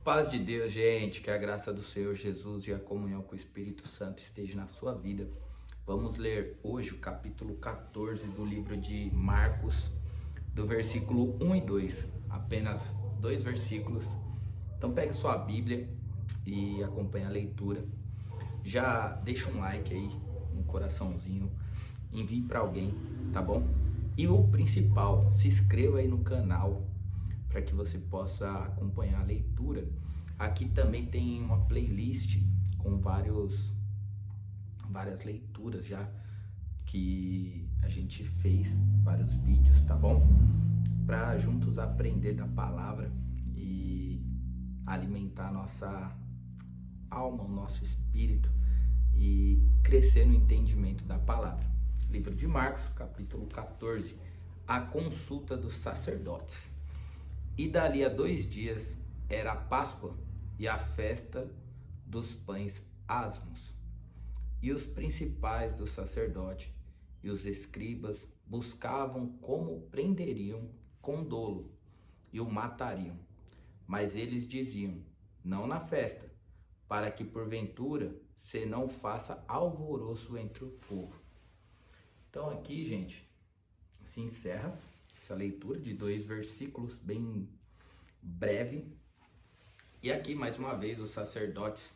Paz de Deus, gente, que a graça do Senhor Jesus e a comunhão com o Espírito Santo esteja na sua vida. Vamos ler hoje o capítulo 14 do livro de Marcos, do versículo 1 e 2, apenas dois versículos. Então pegue sua Bíblia e acompanhe a leitura. Já deixa um like aí, um coraçãozinho, envie para alguém, tá bom? E o principal, se inscreva aí no canal, para que você possa acompanhar a leitura. Aqui também tem uma playlist com várias leituras já que a gente fez, vários vídeos, tá bom? Para juntos aprender da palavra e alimentar a nossa alma, o nosso espírito e crescer no entendimento da palavra. Livro de Marcos, capítulo 14, a consulta dos sacerdotes. E dali a 2 dias era a Páscoa e a festa dos pães asmos. E os principais do sacerdote e os escribas buscavam como prenderiam com dolo e o matariam. Mas eles diziam, não na festa, para que porventura se não faça alvoroço entre o povo. Então aqui, gente, se encerra essa leitura de 2 versículos, bem breve. E aqui, mais uma vez, os sacerdotes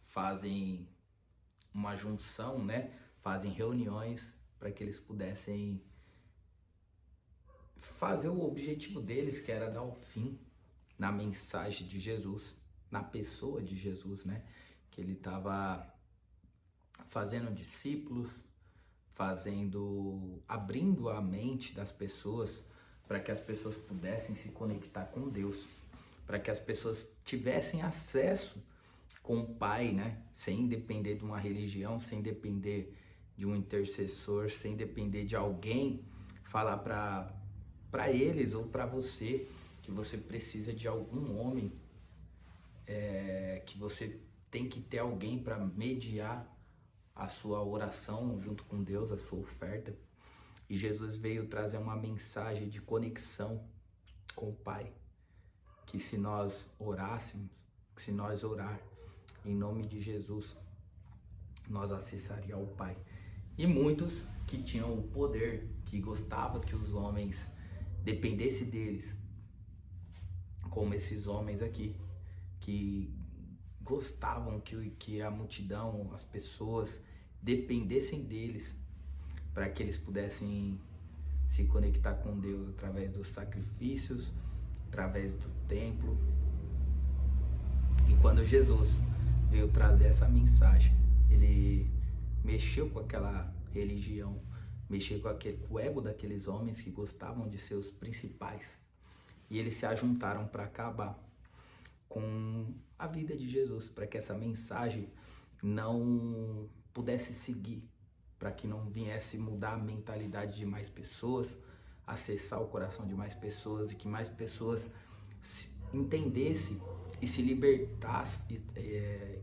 fazem uma junção, né? Fazem reuniões para que eles pudessem fazer o objetivo deles, que era dar o fim na mensagem de Jesus, na pessoa de Jesus, né? Que ele estava fazendo discípulos, abrindo a mente das pessoas para que as pessoas pudessem se conectar com Deus, para que as pessoas tivessem acesso com o Pai, né? Sem depender de uma religião, sem depender de um intercessor, sem depender de alguém falar para eles ou para você que você precisa de algum homem, que você tem que ter alguém para mediar a sua oração junto com Deus, a sua oferta. E Jesus veio trazer uma mensagem de conexão com o Pai. Que se nós orássemos, se nós orar em nome de Jesus, nós acessaríamos o Pai. E muitos que tinham o poder, que gostavam que os homens dependessem deles, como esses homens aqui, que gostavam que a multidão, as pessoas dependessem deles para que eles pudessem se conectar com Deus através dos sacrifícios, através do templo. E quando Jesus veio trazer essa mensagem, ele mexeu com aquela religião, mexeu com o ego daqueles homens que gostavam de ser os principais. E eles se ajuntaram para acabar com a vida de Jesus, para que essa mensagem não pudesse seguir, para que não viesse mudar a mentalidade de mais pessoas, acessar o coração de mais pessoas e que mais pessoas entendessem e se libertassem,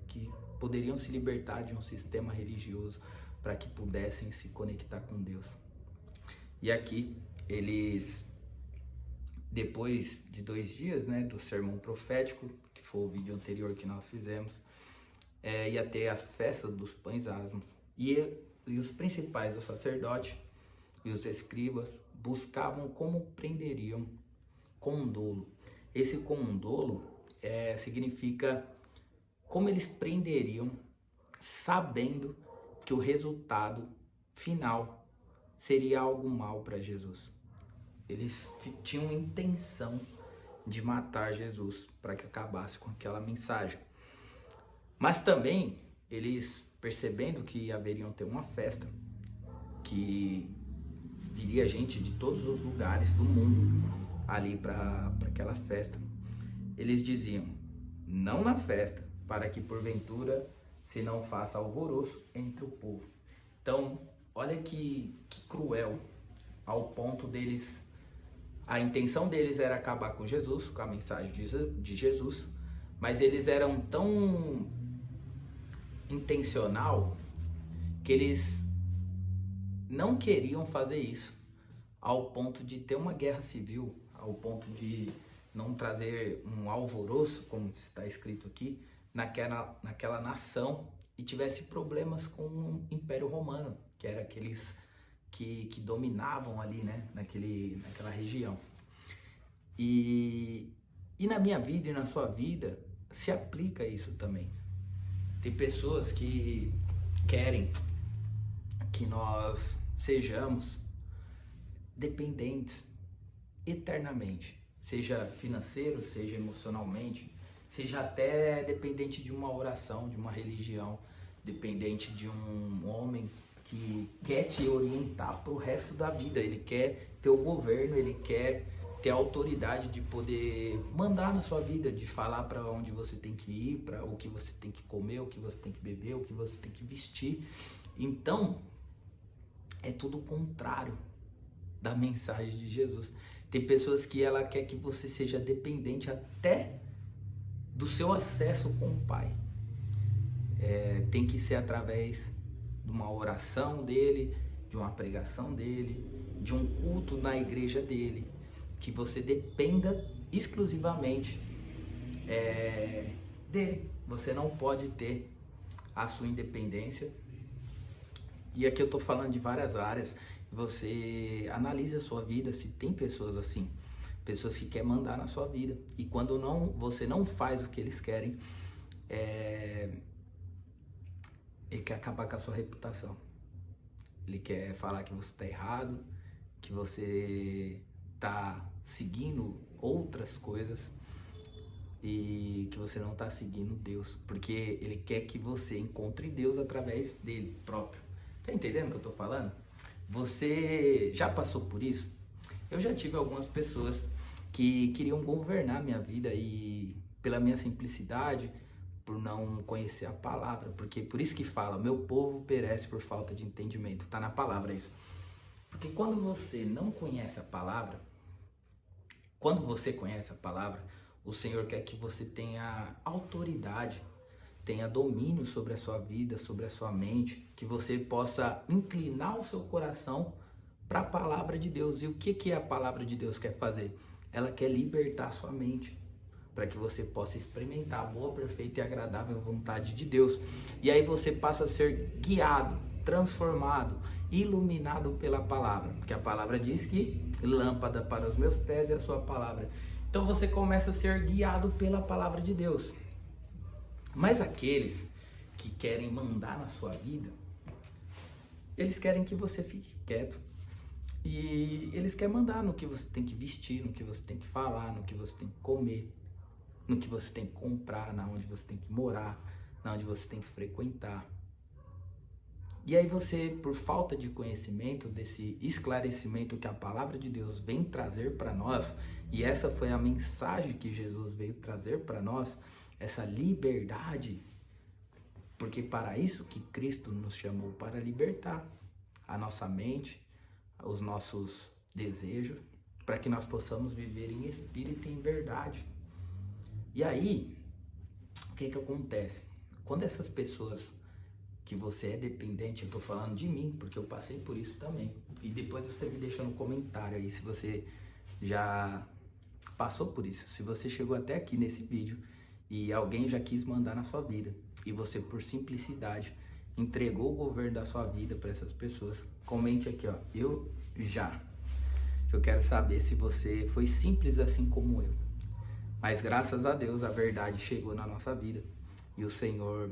que poderiam se libertar de um sistema religioso para que pudessem se conectar com Deus. E aqui eles, depois de 2 dias, né, do sermão profético, que foi o vídeo anterior que nós fizemos, ia ter as festas dos pães asmos. E os principais do sacerdote e os escribas buscavam como prenderiam com dolo. Esse com dolo significa como eles prenderiam, sabendo que o resultado final seria algo mal para Jesus. Eles tinham intenção de matar Jesus para que acabasse com aquela mensagem. Mas também eles, percebendo que haveriam ter uma festa, que viria gente de todos os lugares do mundo ali para aquela festa, eles diziam, não na festa, para que porventura se não faça alvoroço entre o povo. Então, olha que cruel, ao ponto deles, a intenção deles era acabar com Jesus, com a mensagem de Jesus, mas eles eram tão intencional que eles não queriam fazer isso ao ponto de ter uma guerra civil, ao ponto de não trazer um alvoroço, como está escrito aqui, naquela nação e tivesse problemas com o Império Romano, que era aqueles que dominavam ali, né, naquela região. E na minha vida e na sua vida se aplica isso também. Tem pessoas que querem que nós sejamos dependentes eternamente, seja financeiro, seja emocionalmente, seja até dependente de uma oração, de uma religião, dependente de um homem que quer te orientar para o resto da vida. Ele quer ter o governo, ele quer ter a autoridade de poder mandar na sua vida, de falar para onde você tem que ir, para o que você tem que comer, o que você tem que beber, o que você tem que vestir. Então, é tudo o contrário da mensagem de Jesus. Tem pessoas que ela quer que você seja dependente até do seu acesso com o Pai. Tem que ser através de uma oração dele, de uma pregação dele, de um culto na igreja dele, que você dependa exclusivamente dele. Você não pode ter a sua independência. E aqui eu estou falando de várias áreas. Você analisa a sua vida, se tem pessoas assim, pessoas que querem mandar na sua vida. E quando você não faz o que eles querem, ele quer acabar com a sua reputação. Ele quer falar que você está errado, que você está seguindo outras coisas e que você não está seguindo Deus, porque ele quer que você encontre Deus através dele próprio. Tá entendendo o que eu estou falando? Você já passou por isso? Eu já tive algumas pessoas que queriam governar minha vida e pela minha simplicidade, por não conhecer a palavra, porque por isso que fala, meu povo perece por falta de entendimento. Tá na palavra isso. Porque quando você não conhece a palavra, quando você conhece a palavra, o Senhor quer que você tenha autoridade, tenha domínio sobre a sua vida, sobre a sua mente, que você possa inclinar o seu coração para a palavra de Deus. E o que a palavra de Deus quer fazer? Ela quer libertar a sua mente, para que você possa experimentar a boa, perfeita e agradável vontade de Deus. E aí você passa a ser guiado, transformado, iluminado pela palavra, porque a palavra diz que lâmpada para os meus pés é a sua palavra. Então você começa a ser guiado pela palavra de Deus. Mas aqueles que querem mandar na sua vida, eles querem que você fique quieto. E eles querem mandar no que você tem que vestir, no que você tem que falar, no que você tem que comer, no que você tem que comprar, na onde você tem que morar, na onde você tem que frequentar. E aí você, por falta de conhecimento, desse esclarecimento que a palavra de Deus vem trazer para nós, e essa foi a mensagem que Jesus veio trazer para nós, essa liberdade, porque para isso que Cristo nos chamou, para libertar a nossa mente, os nossos desejos, para que nós possamos viver em espírito e em verdade. E aí, o que acontece? Quando essas pessoas que você é dependente, eu tô falando de mim, porque eu passei por isso também. E depois você me deixa no comentário aí se você já passou por isso. Se você chegou até aqui nesse vídeo e alguém já quis mandar na sua vida e você, por simplicidade, entregou o governo da sua vida para essas pessoas, comente aqui, ó, eu já. Eu quero saber se você foi simples assim como eu. Mas graças a Deus a verdade chegou na nossa vida e o Senhor,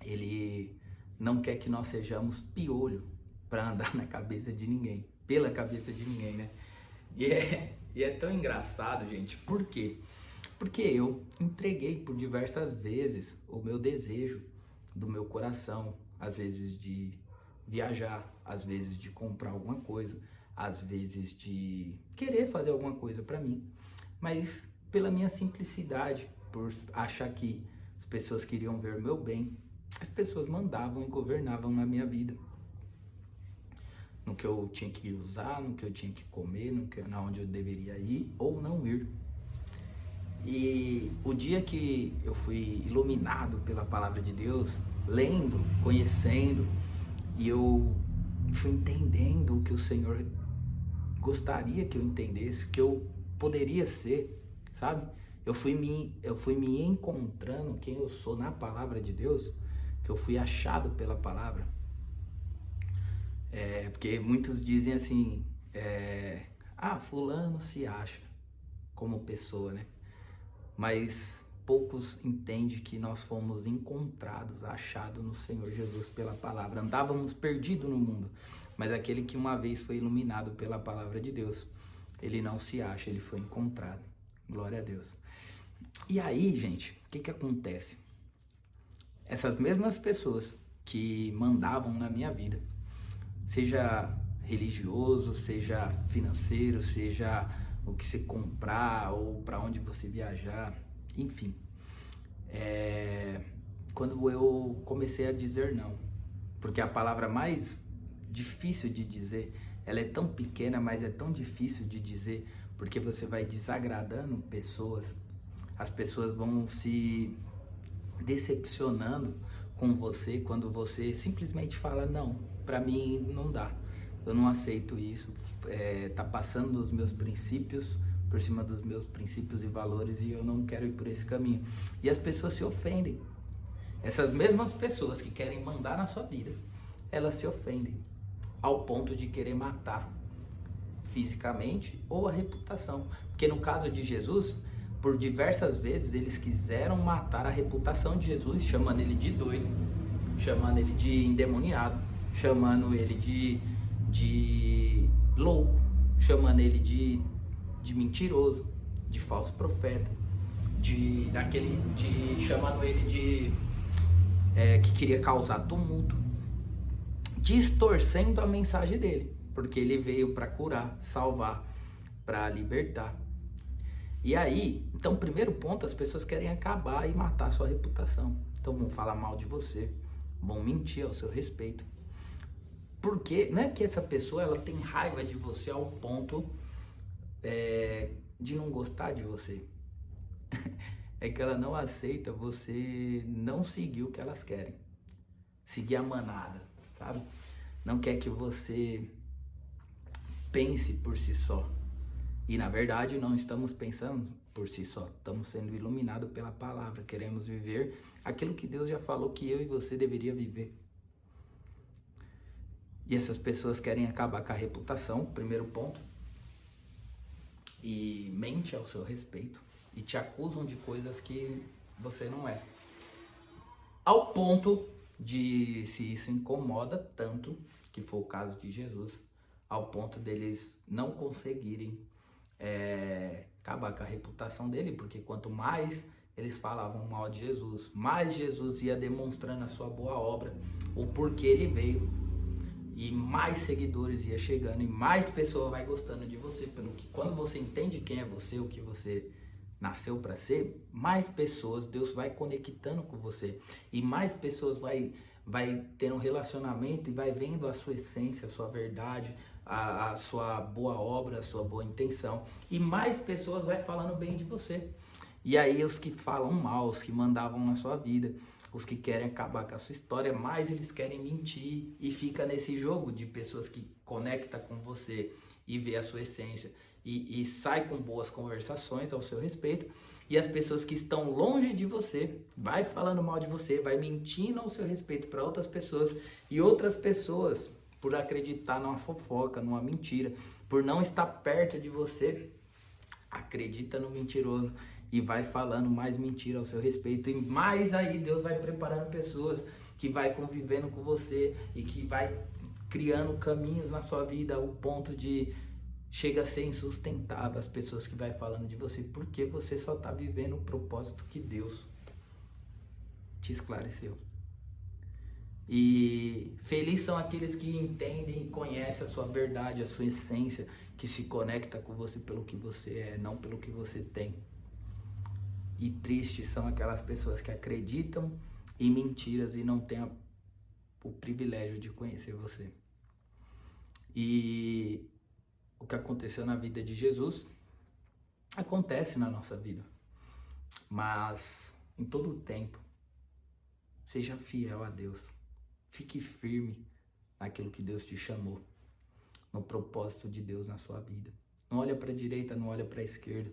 Ele não quer que nós sejamos piolho para andar na cabeça de ninguém, pela cabeça de ninguém, né? E é tão engraçado, gente, por quê? Porque eu entreguei por diversas vezes o meu desejo do meu coração, às vezes de viajar, às vezes de comprar alguma coisa, às vezes de querer fazer alguma coisa para mim, mas pela minha simplicidade, por achar que as pessoas queriam ver o meu bem, as pessoas mandavam e governavam na minha vida, no que eu tinha que usar, no que eu tinha que comer, na onde eu deveria ir ou não ir. E o dia que eu fui iluminado pela palavra de Deus, lendo, conhecendo, e eu fui entendendo o que o Senhor gostaria que eu entendesse, que eu poderia ser, sabe? Eu fui me encontrando quem eu sou na palavra de Deus, que eu fui achado pela palavra. Porque muitos dizem assim, fulano se acha como pessoa, né? Mas poucos entendem que nós fomos encontrados, achados no Senhor Jesus pela palavra. Andávamos perdidos no mundo, mas aquele que uma vez foi iluminado pela palavra de Deus, ele não se acha, ele foi encontrado. Glória a Deus. E aí, gente, o que acontece? Essas mesmas pessoas que mandavam na minha vida, seja religioso, seja financeiro, seja o que você comprar ou para onde você viajar, enfim. Quando eu comecei a dizer não, porque a palavra mais difícil de dizer, ela é tão pequena, mas é tão difícil de dizer, porque você vai desagradando pessoas, as pessoas vão se decepcionando com você quando você simplesmente fala, não, pra mim não dá, eu não aceito isso, tá passando dos meus princípios, por cima dos meus princípios e valores, e eu não quero ir por esse caminho. E as pessoas se ofendem. Essas mesmas pessoas que querem mandar na sua vida, elas se ofendem ao ponto de querer matar fisicamente ou a reputação. Porque no caso de Jesus, por diversas vezes eles quiseram matar a reputação de Jesus, chamando ele de doido, chamando ele de endemoniado, chamando ele de louco, chamando ele de mentiroso, de falso profeta, chamando ele de que queria causar tumulto, distorcendo a mensagem dele, porque ele veio para curar, salvar, para libertar. E aí, então, primeiro ponto, as pessoas querem acabar e matar a sua reputação. Então vão falar mal de você, vão mentir ao seu respeito. Porque não é que essa pessoa ela tem raiva de você ao ponto de não gostar de você. É que ela não aceita você não seguir o que elas querem. Seguir a manada, sabe? Não quer que você pense por si só. E na verdade não estamos pensando por si só. Estamos sendo iluminados pela palavra. Queremos viver aquilo que Deus já falou que eu e você deveria viver. E essas pessoas querem acabar com a reputação, primeiro ponto. E mente ao seu respeito. E te acusam de coisas que você não é. Ao ponto de, se isso incomoda tanto, que foi o caso de Jesus, ao ponto deles não conseguirem acabar com a reputação dele, porque quanto mais eles falavam mal de Jesus, mais Jesus ia demonstrando a sua boa obra, o porquê ele veio, e mais seguidores ia chegando, e mais pessoas vai gostando de você, pelo que quando você entende quem é você, o que você nasceu para ser, mais pessoas Deus vai conectando com você, e mais pessoas vai tendo um relacionamento e vai vendo a sua essência, a sua verdade, a sua boa obra, a sua boa intenção, e mais pessoas vai falando bem de você. E aí os que falam mal, os que mandavam na sua vida, os que querem acabar com a sua história, mais eles querem mentir, e fica nesse jogo de pessoas que conectam com você e vê a sua essência e sai com boas conversações ao seu respeito, e as pessoas que estão longe de você vai falando mal de você, vai mentindo ao seu respeito para outras pessoas, e outras pessoas, por acreditar numa fofoca, numa mentira, por não estar perto de você, acredita no mentiroso e vai falando mais mentira ao seu respeito, e mais aí Deus vai preparando pessoas que vai convivendo com você e que vai criando caminhos na sua vida ao ponto de chega a ser insustentável as pessoas que vai falando de você, porque você só está vivendo o propósito que Deus te esclareceu. E felizes são aqueles que entendem e conhecem a sua verdade, a sua essência, que se conecta com você pelo que você é, não pelo que você tem. E tristes são aquelas pessoas que acreditam em mentiras e não têm o privilégio de conhecer você. E o que aconteceu na vida de Jesus acontece na nossa vida, mas em todo o tempo, seja fiel a Deus. Fique firme naquilo que Deus te chamou, no propósito de Deus na sua vida. Não olha para a direita, não olha para a esquerda.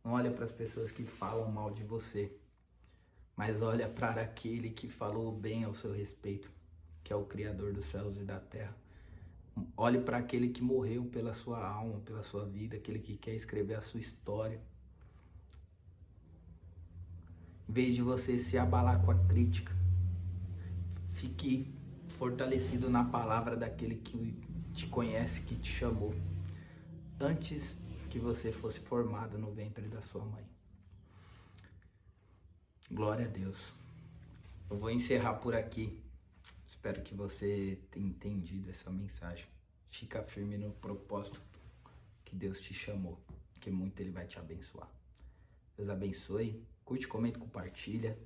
Não olha para as pessoas que falam mal de você. Mas olha para aquele que falou bem ao seu respeito, que é o Criador dos céus e da terra. Olhe para aquele que morreu pela sua alma, pela sua vida, aquele que quer escrever a sua história. Em vez de você se abalar com a crítica, fique fortalecido na palavra daquele que te conhece, que te chamou, antes que você fosse formado no ventre da sua mãe. Glória a Deus. Eu vou encerrar por aqui. Espero que você tenha entendido essa mensagem. Fica firme no propósito que Deus te chamou, que muito Ele vai te abençoar. Deus abençoe. Curte, comenta, compartilha.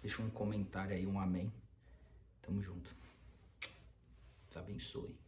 Deixa um comentário aí, um amém. Tamo junto. Deus abençoe.